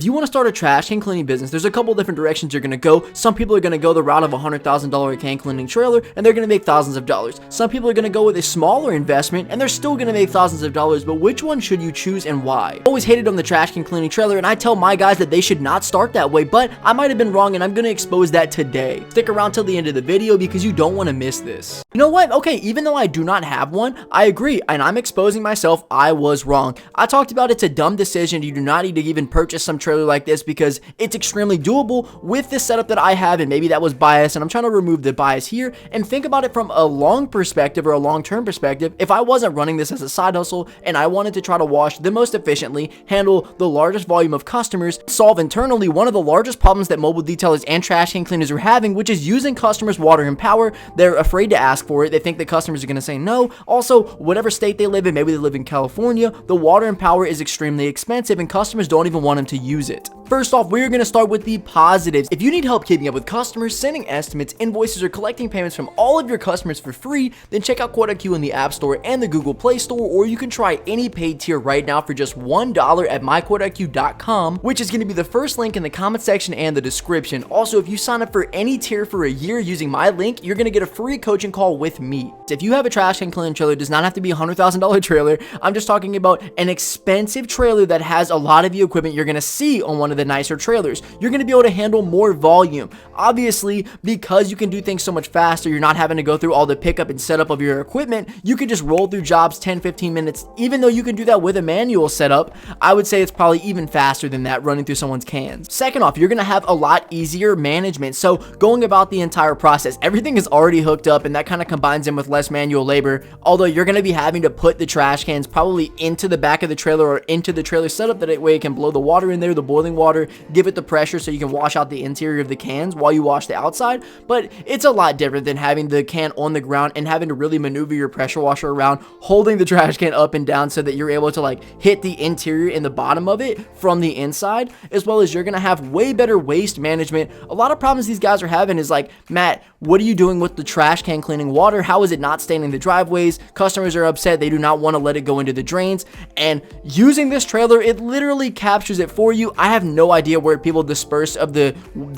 If you want to start a trash can cleaning business, there's a couple different directions you're going to go. Some people are going to go the route of a $100,000 can cleaning trailer, and they're going to make thousands of dollars. Some people are going to go with a smaller investment, and they're still going to make thousands of dollars, but which one should you choose and why? I always hated on the trash can cleaning trailer, and I tell my guys that they should not start that way, but I might have been wrong, and I'm going to expose that today. Stick around till the end of the video because you don't want to miss this. You know what? Okay, even though I do not have one, I agree, and I'm exposing myself. I was wrong. I talked about it's a dumb decision. You do not need to even purchase some trailer like this because it's extremely doable with this setup that I have, and maybe that was bias, and I'm trying to remove the bias here and think about it from a long perspective or a long-term perspective. If I wasn't running this as a side hustle and I wanted to try to wash the most efficiently, handle the largest volume of customers, solve internally one of the largest problems that mobile detailers and trash can cleaners are having, which is using customers' water and power. They're afraid to ask for it. They think the customers are going to say no. Also, whatever state they live in, maybe they live in California, the water and power is extremely expensive and customers don't even want them to use it. First off, we're going to start with the positives. If you need help keeping up with customers, sending estimates, invoices, or collecting payments from all of your customers for free, then check out QuoteIQ in the App Store and the Google Play Store, or you can try any paid tier right now for just $1 at myquoteiq.com, which is going to be the first link in the comment section and the description. Also, if you sign up for any tier for a year using my link, you're going to get a free coaching call with me. If you have a trash can cleaning trailer, it does not have to be a $100,000 trailer. I'm just talking about an expensive trailer that has a lot of the equipment you're going to see on one of the nicer trailers. You're going to be able to handle more volume. Obviously, because you can do things so much faster, you're not having to go through all the pickup and setup of your equipment. You can just roll through jobs 10-15 minutes. Even though you can do that with a manual setup, I would say it's probably even faster than that running through someone's cans. Second off, you're going to have a lot easier management. So going about the entire process, everything is already hooked up, and that kind of combines in with less manual labor. Although you're going to be having to put the trash cans probably into the back of the trailer or into the trailer setup, that way it can blow the water in there, the boiling water, give it the pressure so you can wash out the interior of the cans while you wash the outside. But it's a lot different than having the can on the ground and having to really maneuver your pressure washer around, holding the trash can up and down so that you're able to like hit the interior and the bottom of it from the inside, as well as you're going to have way better waste management. A lot of problems these guys are having is like, Matt, what are you doing with the trash can cleaning water? How is it not staining the driveways? Customers are upset. They do not want to let it go into the drains. And using this trailer, it literally captures it for you. I have no idea where people disperse of the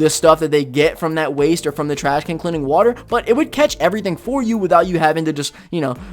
stuff that they get from that waste or from the trash can cleaning water, but it would catch everything for you without you having to just,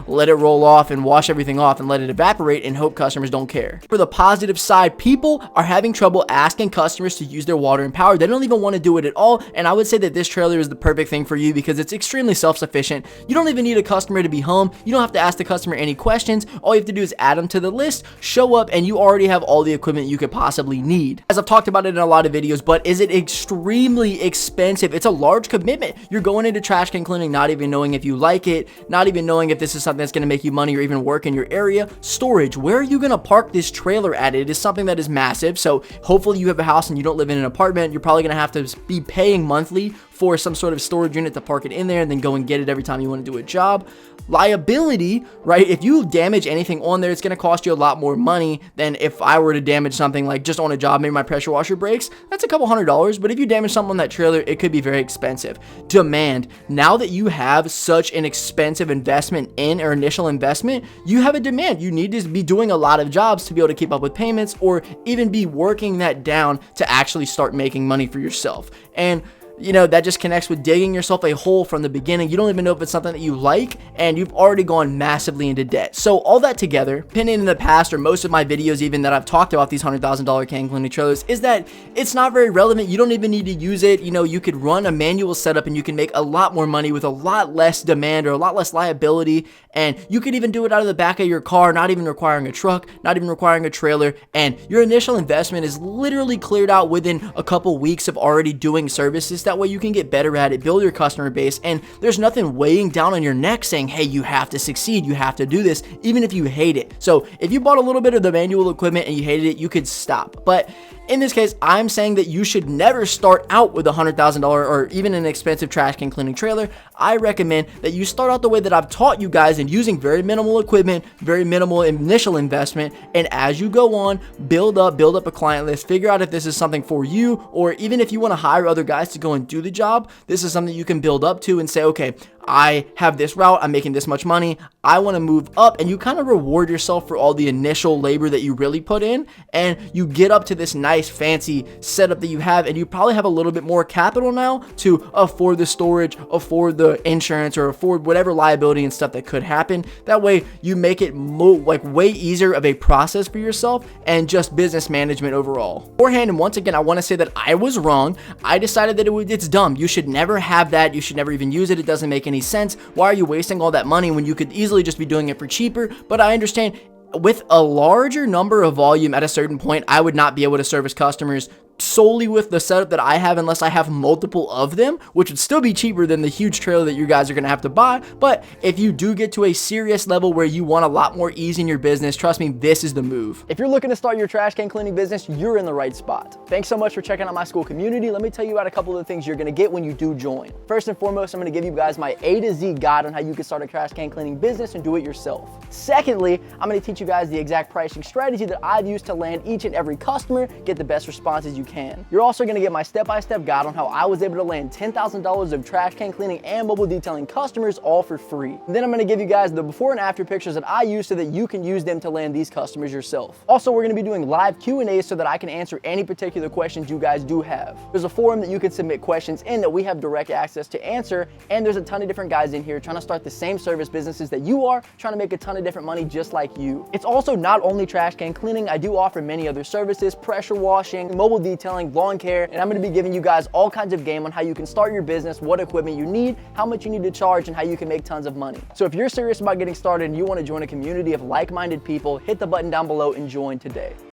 let it roll off and wash everything off and let it evaporate and hope customers don't care. For the positive side, people are having trouble asking customers to use their water and power. They don't even want to do it at all, and I would say that this trailer is the perfect thing for you because it's extremely self-sufficient. You don't even need a customer to be home. You don't have to ask the customer any questions. All you have to do is add them to the list, show up, and you already have all the equipment you could possibly need. As I've talked about it in a lot of videos, but is it extremely expensive? It's a large commitment. You're going into trash can cleaning not even knowing if you like it, not even knowing if this is something that's going to make you money or even work in your area. Storage, where are you going to park this trailer at? It is something that is massive, so hopefully you have a house and you don't live in an apartment. You're probably going to have to be paying monthly for some sort of storage unit to park it in there and then go and get it every time you want to do a job. Liability, right? If you damage anything on there, it's going to cost you a lot more money than if I were to damage something like just on a job. Maybe my pressure washer breaks. That's a couple $100, but if you damage something on that trailer, it could be very expensive. Demand. Now that you have such an expensive investment in or initial investment, you have a demand. You need to be doing a lot of jobs to be able to keep up with payments or even be working that down to actually start making money for yourself. And that just connects with digging yourself a hole from the beginning. You don't even know if it's something that you like, and you've already gone massively into debt. So all that together, opinion in the past, or most of my videos even that I've talked about these $100,000 can cleaning trailers, is that it's not very relevant. You don't even need to use it. You could run a manual setup and you can make a lot more money with a lot less demand or a lot less liability. And you could even do it out of the back of your car, not even requiring a truck, not even requiring a trailer. And your initial investment is literally cleared out within a couple weeks of already doing services. That way you can get better at it, build your customer base, and there's nothing weighing down on your neck saying, hey, you have to succeed, you have to do this, even if you hate it. So if you bought a little bit of the manual equipment and you hated it, you could stop. But in this case, I'm saying that you should never start out with a $100,000 or even an expensive trash can cleaning trailer. I recommend that you start out the way that I've taught you guys and using very minimal equipment, very minimal initial investment, and as you go on, build up a client list, figure out if this is something for you, or even if you want to hire other guys to go and do the job, this is something you can build up to and say, okay, I have this route, I'm making this much money, I want to move up, and you kind of reward yourself for all the initial labor that you really put in, and you get up to this nice fancy setup that you have, and you probably have a little bit more capital now to afford the storage, afford the insurance, or afford whatever liability and stuff that could happen. That way you make it like way easier of a process for yourself and just business management overall. Beforehand, and once again, I want to say that I was wrong. I decided that it's dumb. You should never have that. You should never even use it. It doesn't make any sense. Why are you wasting all that money when you could easily just be doing it for cheaper? But I understand with a larger number of volume at a certain point, I would not be able to service customers solely with the setup that I have unless I have multiple of them, which would still be cheaper than the huge trailer that you guys are going to have to buy. But if you do get to a serious level where you want a lot more ease in your business, trust me, this is the move. If you're looking to start your trash can cleaning business, you're in the right spot. Thanks so much for checking out my school community. Let me tell you about a couple of the things you're going to get when you do join. First and foremost, I'm going to give you guys my A to Z guide on how you can start a trash can cleaning business and do it yourself. Secondly, I'm going to teach you guys the exact pricing strategy that I've used to land each and every customer, get the best responses you can. You're also going to get my step-by-step guide on how I was able to land $10,000 of trash can cleaning and mobile detailing customers all for free. And then I'm going to give you guys the before and after pictures that I use so that you can use them to land these customers yourself. Also, we're going to be doing live Q&As so that I can answer any particular questions you guys do have. There's a forum that you can submit questions in that we have direct access to answer, and there's a ton of different guys in here trying to start the same service businesses that you are, trying to make a ton of different money just like you. It's also not only trash can cleaning. I do offer many other services: pressure washing, mobile detailing, lawn care, and I'm going to be giving you guys all kinds of game on how you can start your business, what equipment you need, how much you need to charge, and how you can make tons of money. So if you're serious about getting started and you want to join a community of like-minded people, hit the button down below and join today.